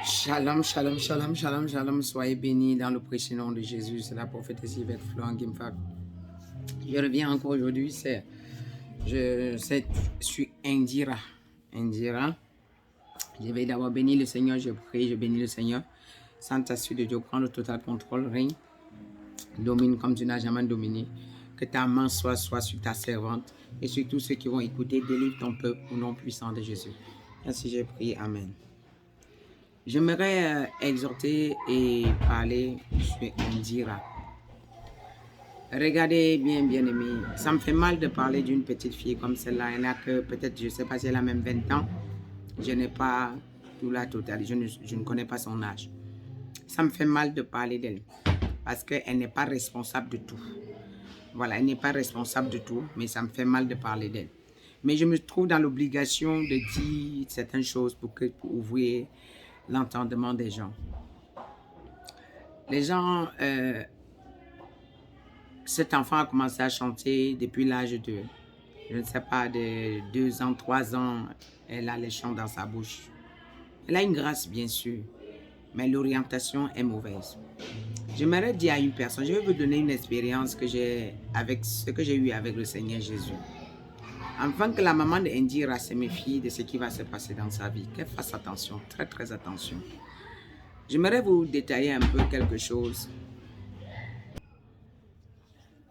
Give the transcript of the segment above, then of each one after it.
Shalom, shalom, shalom, shalom, shalom. Soyez bénis dans le précieux nom de Jésus. C'est la prophétesse Yvette Florent Gimfak. Je reviens encore aujourd'hui. Je suis Indira. Indira. Je vais d'abord bénir le Seigneur. Je prie, je bénis le Seigneur. Saint-Esprit de Dieu, prends le total contrôle, règne. Domine comme tu n'as jamais dominé. Que ta main soit sur ta servante et sur tous ceux qui vont écouter. Délivre ton peuple au nom puissant de Jésus. Ainsi j'ai prié. Amen. J'aimerais exhorter et parler sur Indira. Regardez bien, bien aimé, ça me fait mal de parler d'une petite fille comme celle-là. Elle n'a que peut-être, je ne sais pas si elle a même 20 ans. Je n'ai pas tout la totalité, je ne connais pas son âge. Ça me fait mal de parler d'elle parce qu'elle n'est pas responsable de tout. Voilà, elle n'est pas responsable de tout, mais ça me fait mal de parler d'elle. Mais je me trouve dans l'obligation de dire certaines choses pour ouvrir l'entendement des gens. Les gens, cet enfant a commencé à chanter depuis l'âge de, je ne sais pas, de 2 ans, 3 ans. Elle a les chants dans sa bouche. Elle a une grâce, bien sûr, mais l'orientation est mauvaise. J'aimerais dire à une personne, je vais vous donner une expérience que j'ai avec ce que j'ai eu avec le Seigneur Jésus. Afin que la maman de Indira se méfie de ce qui va se passer dans sa vie, qu'elle fasse attention, très très attention. J'aimerais vous détailler un peu quelque chose.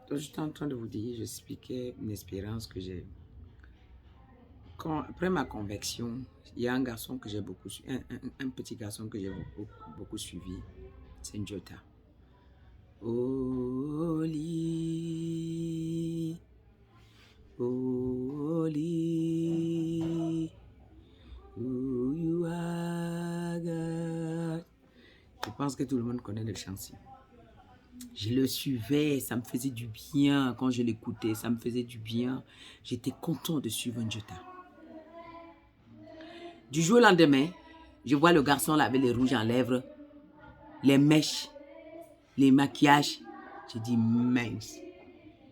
Donc, j'étais en train de vous dire, j'expliquais une expérience que j'ai. Après ma conversion, il y a un garçon que j'ai beaucoup suivi, un petit garçon que j'ai beaucoup suivi, c'est Njota. Holy, holy, who you are God. Je pense que tout le monde connaît le chanson. Je le suivais, ça me faisait du bien quand je l'écoutais, ça me faisait du bien. J'étais content de suivre Njota. Du jour au lendemain, je vois le garçon là avec les rouges en lèvres, les mèches, les maquillages. Je dis mince.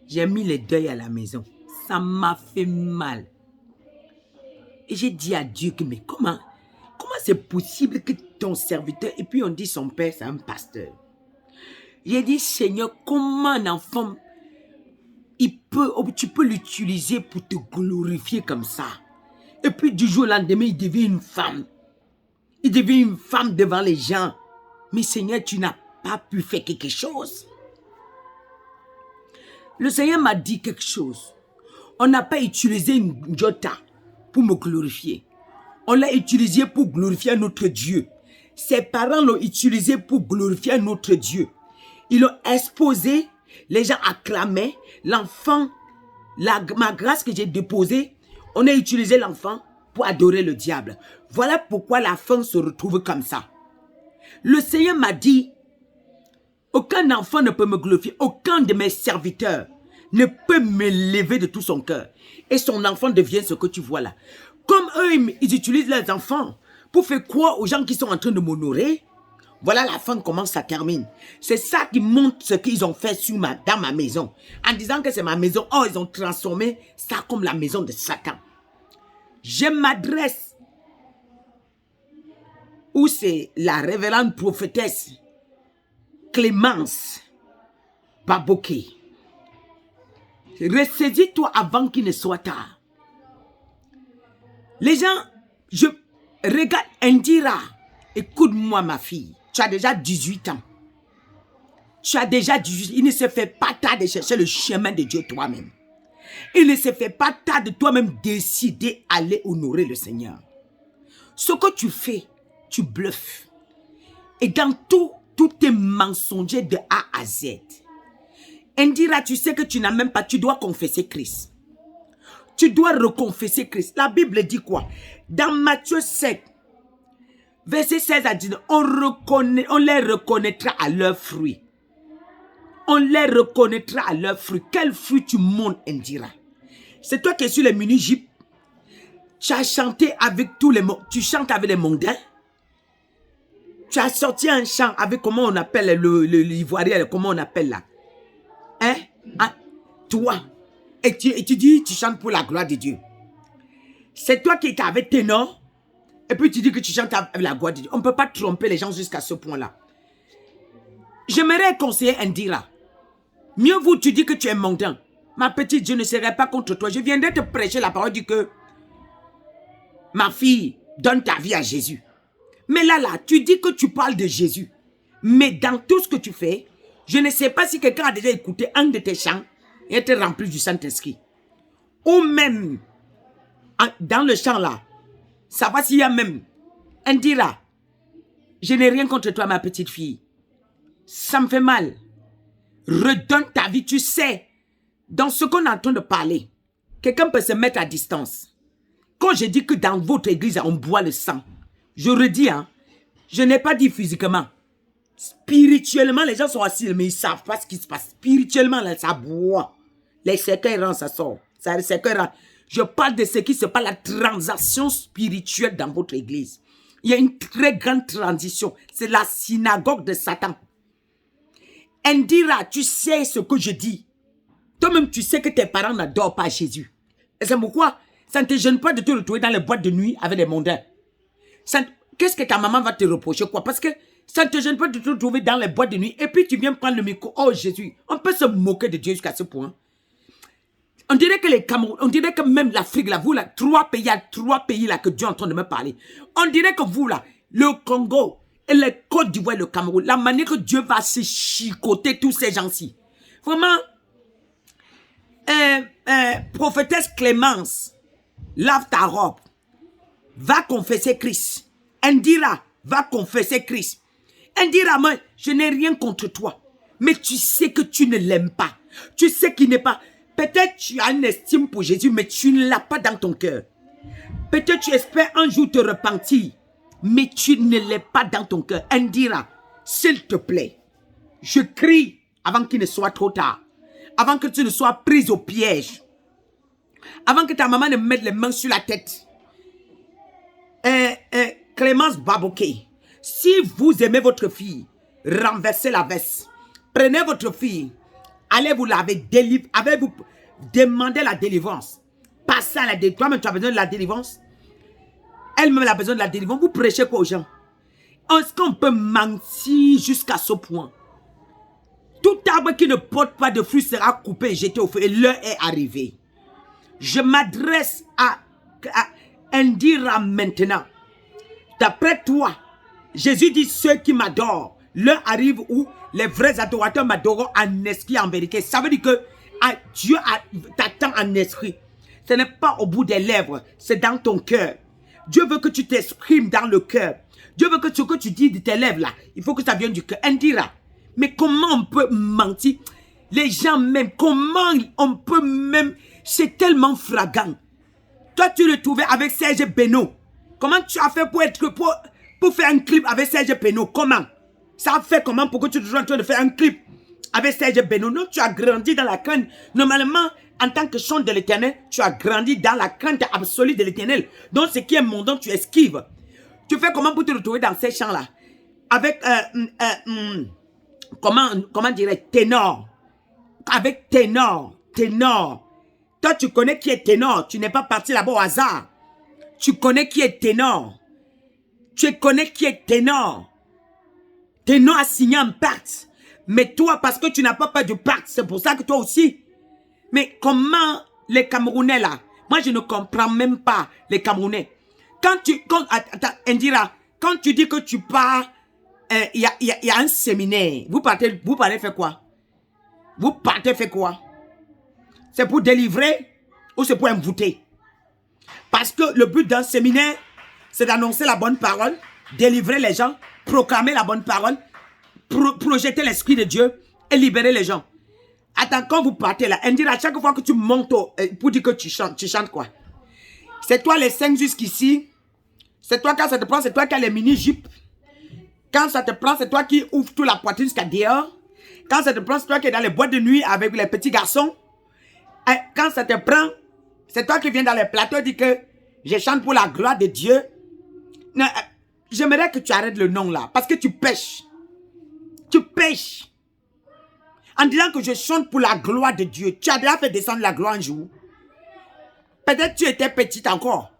J'ai mis les deuils à la maison. Ça m'a fait mal. Et j'ai dit à Dieu que mais comment c'est possible que ton serviteur, et puis on dit son père c'est un pasteur. J'ai dit Seigneur, comment un enfant, tu peux l'utiliser pour te glorifier comme ça. Et puis du jour au lendemain, il devient une femme. Il devient une femme devant les gens. Mais Seigneur, tu n'as pas pu faire quelque chose. Le Seigneur m'a dit quelque chose. On n'a pas utilisé une Njota pour me glorifier. On l'a utilisé pour glorifier notre Dieu. Ses parents l'ont utilisé pour glorifier notre Dieu. Ils l'ont exposé, les gens acclamaient. L'enfant, ma grâce que j'ai déposée, on a utilisé l'enfant pour adorer le diable. Voilà pourquoi la femme se retrouve comme ça. Le Seigneur m'a dit, aucun enfant ne peut me glorifier, aucun de mes serviteurs ne peut me lever de tout son cœur. Et son enfant devient ce que tu vois là. Comme eux, ils utilisent leurs enfants pour faire croire aux gens qui sont en train de m'honorer. Voilà la fin, comment ça termine. C'est ça qui montre ce qu'ils ont fait dans ma maison. En disant que c'est ma maison, oh, ils ont transformé ça comme la maison de Satan. Je m'adresse où c'est la révérende prophétesse Clémence Baboké. Ressaisis-toi avant qu'il ne soit tard. Les gens, je regarde Indira. Écoute-moi ma fille, tu as déjà 18 ans. Tu as déjà 18 ans. Il ne se fait pas tard de chercher le chemin de Dieu toi-même. Il ne se fait pas tard de toi-même décider d'aller honorer le Seigneur. Ce que tu fais, tu bluffes. Et dans tout est mensonger de A à Z. Indira, tu sais que tu n'as même pas, tu dois confesser Christ. Tu dois reconfesser Christ. La Bible dit quoi? Dans Matthieu 7, verset 16 à 19, on les reconnaîtra à leurs fruits. On les reconnaîtra à leurs fruits. Quel fruit tu montes, Indira? C'est toi qui es sur les mini-jeeps. Tu as chanté avec tous les... Tu chantes avec les mondains. Tu as sorti un chant avec, comment on appelle l'ivoirien, comment on appelle là? Hein? Toi. Et tu dis, tu chantes pour la gloire de Dieu. C'est toi qui es avec ténor. Et puis tu dis que tu chantes avec la gloire de Dieu. On ne peut pas tromper les gens jusqu'à ce point-là. J'aimerais conseiller Indira. Mieux vaut tu dis que tu es mondain. Ma petite, je ne serai pas contre toi. Je viendrai te prêcher la parole du que ma fille, donne ta vie à Jésus. Mais là, tu dis que tu parles de Jésus. Mais dans tout ce que tu fais, je ne sais pas si quelqu'un a déjà écouté un de tes chants et été rempli du Saint-Esprit. Ou même, dans le chant là, ça va s'il y a même, Indira, je n'ai rien contre toi, ma petite fille. Ça me fait mal. Redonne ta vie, tu sais. Dans ce qu'on est en train de parler, quelqu'un peut se mettre à distance. Quand je dis que dans votre église, on boit le sang, je redis, hein, je n'ai pas dit physiquement. Spirituellement, les gens sont assis, mais ils ne savent pas ce qui se passe. Spirituellement, là, ça boit. Les cercueils rentrent, ça sort. Les cercueils rentrent. Je parle de ce qui se passe, la transaction spirituelle dans votre église. Il y a une très grande transition. C'est la synagogue de Satan. Indira, tu sais ce que je dis. Toi-même, tu sais que tes parents n'adorent pas Jésus. Et c'est pourquoi ça ne te gêne pas de te retrouver dans les boîtes de nuit avec les mondains. Qu'est-ce que ta maman va te reprocher, quoi? Parce que ça ne te gêne pas de te retrouver dans les boîtes de nuit et puis tu viens prendre le micro. Oh Jésus, on peut se moquer de Dieu jusqu'à ce point. On dirait que les Cameroun, on dirait que même l'Afrique, là, vous, là, il y a 3 pays là que Dieu est en train de me parler. On dirait que vous, là, le Congo et le Côte d'Ivoire et le Cameroun, la manière que Dieu va se chicoter tous ces gens-ci. Vraiment, prophétesse Clémence, lave ta robe, va confesser Christ. Indira, va confesser Christ. Indira, moi, je n'ai rien contre toi, mais tu sais que tu ne l'aimes pas. Tu sais qu'il n'est pas... Peut-être tu as une estime pour Jésus, mais tu ne l'as pas dans ton cœur. Peut-être tu espères un jour te repentir, mais tu ne l'es pas dans ton cœur. Indira, s'il te plaît, je crie avant qu'il ne soit trop tard. Avant que tu ne sois prise au piège. Avant que ta maman ne mette les mains sur la tête. Clémence Baboké, si vous aimez votre fille, renversez la veste. Prenez votre fille, allez vous laver, vous demandez la délivrance. Passez à la délivrance. Toi-même, tu as besoin de la délivrance. Elle-même a besoin de la délivrance. Vous prêchez quoi aux gens? Est-ce qu'on peut mentir jusqu'à ce point? Tout arbre qui ne porte pas de fruits sera coupé et jeté au feu. Et l'heure est arrivée. Je m'adresse à Indira maintenant. D'après toi, Jésus dit ceux qui m'adorent. L'heure arrive où les vrais adorateurs m'adoreront en esprit et en vérité. Ça veut dire que Dieu t'attend en esprit. Ce n'est pas au bout des lèvres, c'est dans ton cœur. Dieu veut que tu t'exprimes dans le cœur. Dieu veut que ce que tu dis de tes lèvres là, il faut que ça vienne du cœur. Indira. Mais comment on peut mentir? Les gens même, comment on peut même... C'est tellement flagrant. Toi, tu le trouvais avec Serge Beno. Comment tu as fait pour faire un clip avec Serge Beno? Comment? Ça a fait comment pour que tu sois en train de faire un clip avec Serge Beno? Non, tu as grandi dans la crainte. Normalement, en tant que chant de l'éternel, tu as grandi dans la crainte absolue de l'éternel. Donc, ce qui est mondain, tu esquives. Tu fais comment pour te retrouver dans ces chants-là? Avec... comment dirais-je, ténor. Avec ténor. Toi, tu connais qui est ténor. Tu n'es pas parti là-bas au hasard. Tu connais qui est ténor. Tu connais qui est ténor. Ténor a signé un pacte. Mais toi, parce que tu n'as pas peur du pacte, c'est pour ça que toi aussi. Mais comment les Camerounais là? Moi, je ne comprends même pas les Camerounais. Attends, Indira, quand tu dis que tu pars... Il y a un séminaire. Vous partez faire quoi? Vous partez faire quoi? C'est pour délivrer ou c'est pour envoûter? Parce que le but d'un séminaire, c'est d'annoncer la bonne parole, délivrer les gens, proclamer la bonne parole, projeter l'esprit de Dieu et libérer les gens. Attends, quand vous partez là, Indira, à chaque fois que tu montes pour dire que tu chantes quoi? C'est toi les 5 jusqu'ici. C'est toi quand ça te prend, c'est toi qui as les mini-jupes. Quand ça te prend, c'est toi qui ouvres toute la poitrine jusqu'à dehors. Quand ça te prend, c'est toi qui es dans les boîtes de nuit avec les petits garçons. Et quand ça te prend, c'est toi qui viens dans les plateaux et dis que je chante pour la gloire de Dieu. J'aimerais que tu arrêtes le nom là, parce que tu pêches. Tu pêches. En disant que je chante pour la gloire de Dieu. Tu as déjà fait descendre la gloire un jour. Peut-être tu étais petite encore.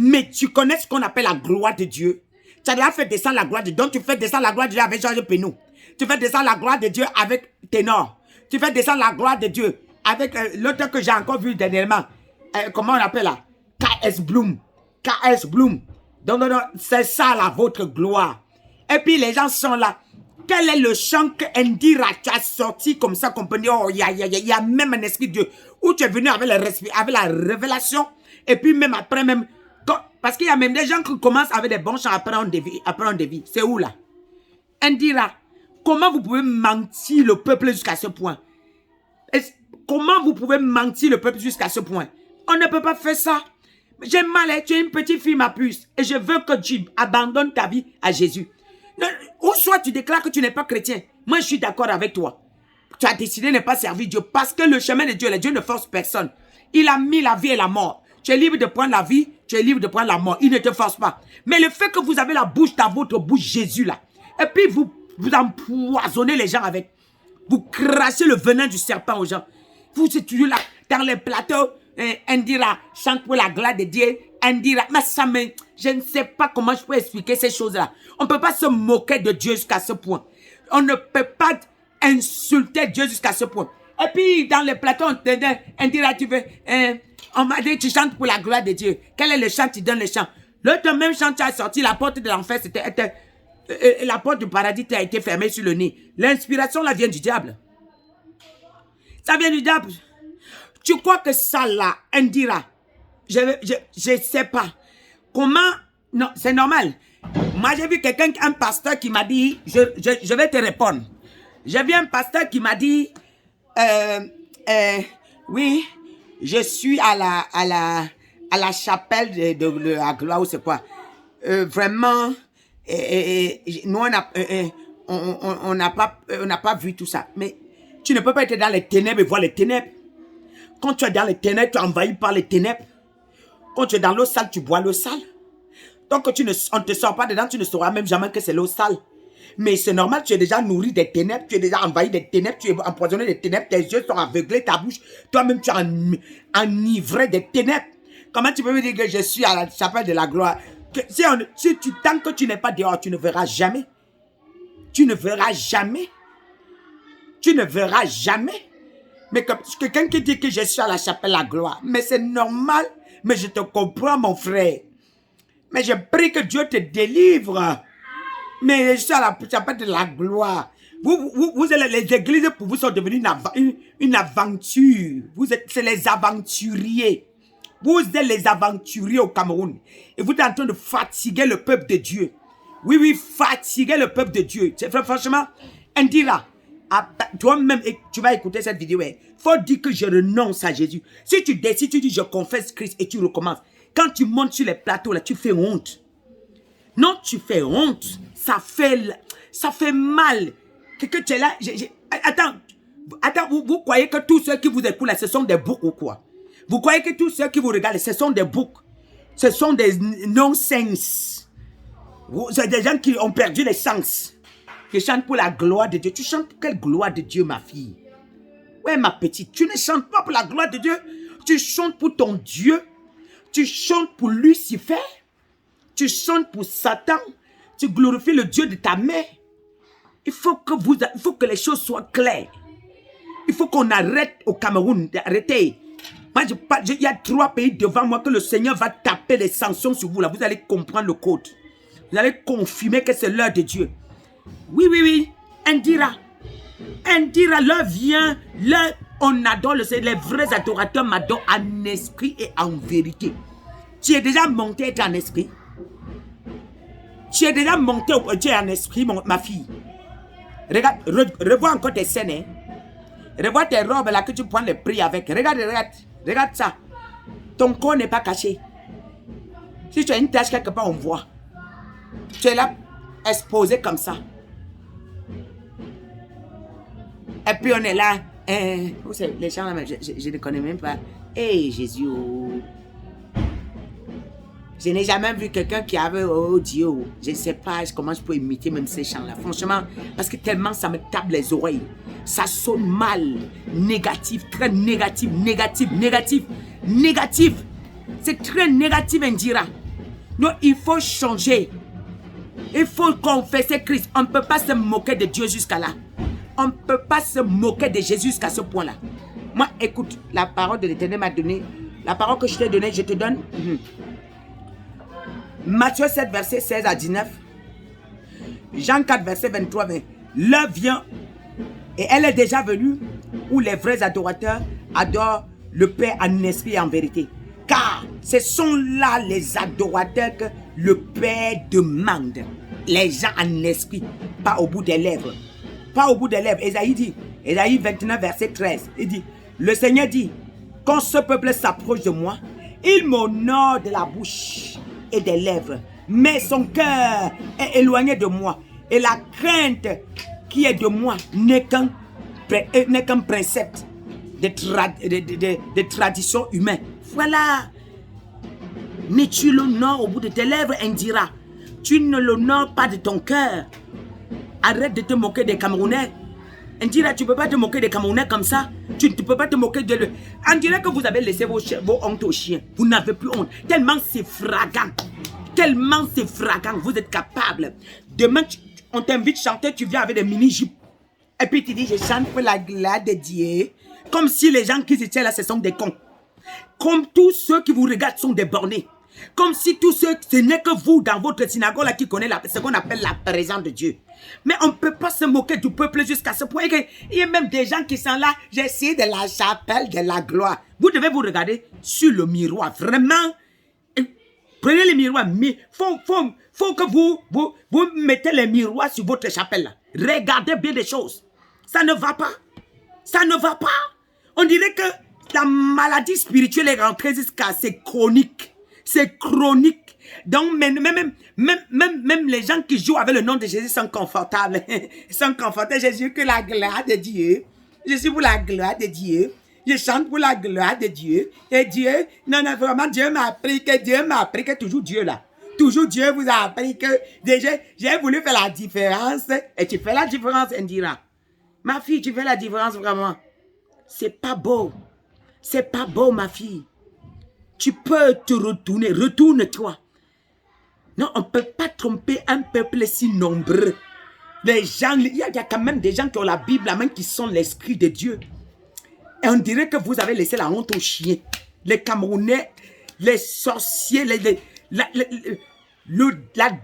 Mais tu connais ce qu'on appelle la gloire de Dieu. Tu as déjà fait descendre la gloire de Dieu. Donc tu fais descendre la gloire de Dieu avec Georges Penou. Tu fais descendre la gloire de Dieu avec Ténor. Tu fais descendre la gloire de Dieu avec l'autre que j'ai encore vu dernièrement. Comment on appelle là? KS Bloom. KS Bloom. Donc, non, c'est ça la votre gloire. Et puis les gens sont là. Quel est le chant que Indira tu as sorti comme ça qu'on peut dire, oh, il y a même un esprit de Dieu. Où tu es venu avec la révélation. Et puis même après, même. Parce qu'il y a même des gens qui commencent avec des bons chants après on dévie. C'est où là? Indira, comment vous pouvez mentir le peuple jusqu'à ce point? Comment vous pouvez mentir le peuple jusqu'à ce point? On ne peut pas faire ça. J'ai mal, tu es une petite fille, ma puce. Et je veux que tu abandonnes ta vie à Jésus. Ou soit tu déclares que tu n'es pas chrétien. Moi, je suis d'accord avec toi. Tu as décidé de ne pas servir Dieu. Parce que le chemin de Dieu, Dieu ne force personne. Il a mis la vie et la mort. Tu es libre de prendre la vie, tu es libre de prendre la mort. Il ne te force pas. Mais le fait que vous avez la bouche dans votre bouche, Jésus là. Et puis vous empoisonnez les gens avec. Vous crachez le venin du serpent aux gens. Vous êtes toujours là, dans les plateaux. Indira chante pour la gloire de Dieu. Indira, mais ça me... Je ne sais pas comment je peux expliquer ces choses-là. On ne peut pas se moquer de Dieu jusqu'à ce point. On ne peut pas insulter Dieu jusqu'à ce point. Et puis, dans les plateaux, on te dit, Indira, tu veux... on m'a dit, tu chantes pour la gloire de Dieu. Quel est le chant? Tu donnes le chant. L'autre même chant, tu as sorti, la porte de l'enfer, c'était... la porte du paradis t'a été fermée sur le nez. L'inspiration, là, vient du diable. Ça vient du diable. Tu crois que ça, là, Indira, je sais pas. Comment... Non, c'est normal. Moi, j'ai vu quelqu'un, un pasteur qui m'a dit, je vais te répondre. J'ai vu un pasteur qui m'a dit, oui, je suis à la chapelle de la gloire, ou c'est quoi. Vraiment, nous, on n'a pas vu tout ça. Mais tu ne peux pas être dans les ténèbres et voir les ténèbres. Quand tu es dans les ténèbres, tu es envahi par les ténèbres. Quand tu es dans l'eau sale, tu bois l'eau sale. Donc, on ne te sort pas dedans, tu ne sauras même jamais que c'est l'eau sale. Mais c'est normal, tu es déjà nourri des ténèbres, tu es déjà envahi des ténèbres, tu es empoisonné des ténèbres, tes yeux sont aveuglés, ta bouche, toi-même tu es enivré des ténèbres. Comment tu peux me dire que je suis à la chapelle de la gloire? Tant que tu n'es pas dehors, tu ne verras jamais. Tu ne verras jamais. Tu ne verras jamais. Mais quelqu'un qui dit que je suis à la chapelle de la gloire, mais c'est normal, mais je te comprends, mon frère. Mais je prie que Dieu te délivre. Mais je suis à la chapelle de la gloire. Les églises pour vous sont devenues une aventure. C'est les aventuriers. Vous êtes les aventuriers au Cameroun. Et vous êtes en train de fatiguer le peuple de Dieu. Oui, fatiguer le peuple de Dieu. Franchement, Indira, toi-même, tu vas écouter cette vidéo. Il faut dire que je renonce à Jésus. Si tu décides, tu dis je confesse Christ et tu recommences. Quand tu montes sur les plateaux, là, tu fais honte. Non, tu fais honte. Ça fait mal. Que tu es là. Attends, vous croyez que tous ceux qui vous écoutent là, ce sont des boucs ou quoi? Vous croyez que tous ceux qui vous regardent, ce sont des boucs? Ce sont des non-sens. C'est des gens qui ont perdu les sens. Qui chantent pour la gloire de Dieu. Tu chantes pour quelle gloire de Dieu, ma fille? Ouais, ma petite, tu ne chantes pas pour la gloire de Dieu. Tu chantes pour ton Dieu. Tu chantes pour Lucifer. Tu chantes pour Satan. Tu glorifies le Dieu de ta mère. Il faut que les choses soient claires. Il faut qu'on arrête au Cameroun. Arrêtez. Moi, il y a 3 pays devant moi que le Seigneur va taper des sanctions sur vous. Là. Vous allez comprendre le code. Vous allez confirmer que c'est l'heure de Dieu. Oui. Indira, l'heure vient. L'heure, on adore le Seigneur. Les vrais adorateurs m'adorent en esprit et en vérité. Tu es déjà monté en esprit. Tu es déjà monté au Dieu en esprit, ma fille. Regarde, revois encore tes scènes. Hein. Revois tes robes là que tu prends les prix avec. Regarde ça. Ton corps n'est pas caché. Si tu as une tache quelque part, on voit. Tu es là, exposé comme ça. Et puis on est là. Vous savez, les gens là, je ne connais même pas. Hey, Jésus. Je n'ai jamais vu quelqu'un qui avait, oh Dieu, je ne sais pas comment je peux imiter même ces chants-là. Franchement, parce que tellement ça me tape les oreilles. Ça sonne mal, négatif, très négatif. C'est très négatif, Indira. Non, il faut changer. Il faut confesser Christ. On ne peut pas se moquer de Dieu jusqu'à là. On ne peut pas se moquer de Jésus jusqu'à ce point-là. Moi, écoute, la parole de l'Éternel m'a donné. La parole que je t'ai donnée, je te donne. Matthieu 7, verset 16 à 19. Jean 4, verset 23, 20. L'heure vient, et elle est déjà venue, où les vrais adorateurs adorent le Père en esprit et en vérité. Car ce sont là les adorateurs que le Père demande. Les gens en esprit, pas au bout des lèvres. Pas au bout des lèvres. Ésaïe dit, Ésaïe 29, verset 13. Il dit, le Seigneur dit, quand ce peuple s'approche de moi, il m'honore de la bouche et des lèvres, mais son cœur est éloigné de moi. Et la crainte qui est de moi n'est qu'un précepte de tradition humaine. Voilà. Mais tu l'honores au bout de tes lèvres, Indira. Tu ne l'honores pas de ton cœur. Arrête de te moquer des Camerounais. Indira, tu ne peux pas te moquer des Camerounais comme ça. Tu ne peux pas te moquer de le... On dirait que vous avez laissé vos hontes aux chiens. Vous n'avez plus honte. Tellement c'est fragant. Tellement c'est fragant. Vous êtes capable. Demain, on t'invite à chanter, tu viens avec des mini-jupes. Et puis tu dis, je chante pour la gloire de Dieu. Comme si les gens qui étaient là, ce sont des cons. Comme tous ceux qui vous regardent sont des bornés. Comme si tous ceux, ce n'est que vous dans votre synagogue là qui connaissez ce qu'on appelle la présence de Dieu. Mais on ne peut pas se moquer du peuple jusqu'à ce point. Il y a même des gens qui sont là, j'ai essayé de la chapelle de la gloire. Vous devez vous regarder sur le miroir. Vraiment, prenez le miroir. Mais faut que vous mettez les miroirs sur votre chapelle là. Regardez bien les choses. Ça ne va pas. Ça ne va pas. On dirait que la maladie spirituelle est rentrée jusqu'à c'est chronique. C'est chronique. Donc, même les gens qui jouent avec le nom de Jésus sont confortables. Ils sont confortables. Je suis que la gloire de Dieu. Je suis pour la gloire de Dieu. Je chante pour la gloire de Dieu. Et Dieu, non, vraiment, Dieu m'a appris que toujours Dieu là. Toujours Dieu vous a appris que déjà, j'ai voulu faire la différence. Et tu fais la différence, Indira. Ma fille, tu fais la différence vraiment. C'est pas beau. C'est pas beau, ma fille. Tu peux te retourner. Retourne-toi. Non, on ne peut pas tromper un peuple si nombreux. Les gens, il y a quand même des gens qui ont la Bible, la main, qui sont l'esprit de Dieu. Et on dirait que vous avez laissé la honte aux chiens. Les Camerounais, les sorciers, la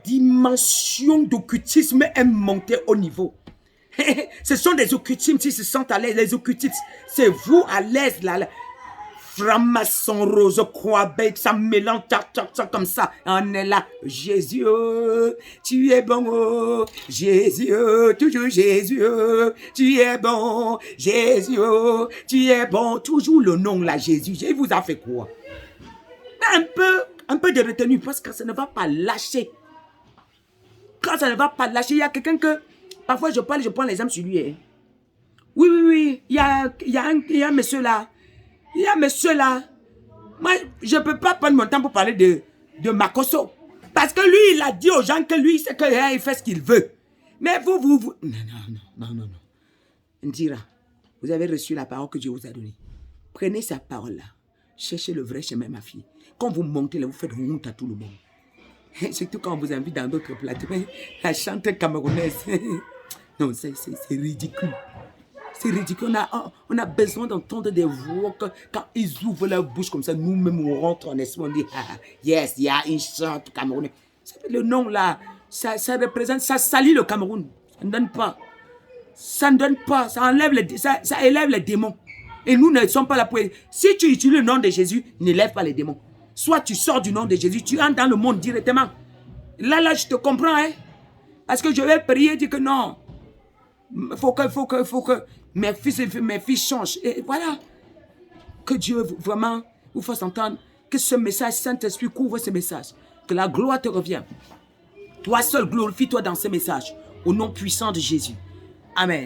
dimension d'occultisme est montée au niveau. Ce sont des occultismes qui se sentent à l'aise. Les occultistes, c'est vous à l'aise là. Franc-maçon, rose, croix, bête, ça mélange, comme ça. On est là. Jésus, oh, tu es bon, oh. Jésus, oh, toujours Jésus, oh, tu es bon. Jésus, oh, tu es bon. Toujours le nom là, Jésus. Il vous a fait quoi? Un peu de retenue parce que ça ne va pas lâcher. Quand ça ne va pas lâcher, il y a quelqu'un que... Parfois, je prends l'exemple sur lui. Hein. Oui. Il y a un monsieur là. Il y a un monsieur là. Moi, je ne peux pas prendre mon temps pour parler de Makosso. Parce que lui, il a dit aux gens que lui, c'est qu'il fait ce qu'il veut. Mais vous... Non. Indira, vous avez reçu la parole que Dieu vous a donnée. Prenez sa parole là. Cherchez le vrai chemin, ma fille. Quand vous montez là, vous faites honte à tout le monde. Surtout quand on vous invite dans d'autres plateaux. La chanteuse camerounaise. Non, c'est ridicule. C'est ridicule. On a besoin d'entendre des voix quand ils ouvrent leur bouche comme ça. Nous-mêmes, on rentre en esprit. On dit, yes, il y a une chante camerounaise. Le nom là, ça représente, ça salit le Cameroun. Ça ne donne pas. Ça ne donne pas. Ça élève les démons. Et nous ne sommes pas là pour... Si tu utilises le nom de Jésus, n'élève pas les démons. Soit tu sors du nom de Jésus, tu entres dans le monde directement. Là, je te comprends, hein. Parce que je vais prier, dire que non. Faut que mes fils changent. Et voilà. Que Dieu vraiment vous fasse entendre que ce message, Saint-Esprit, couvre ce message. Que la gloire te revienne. Toi seul, glorifie-toi dans ce message. Au nom puissant de Jésus. Amen.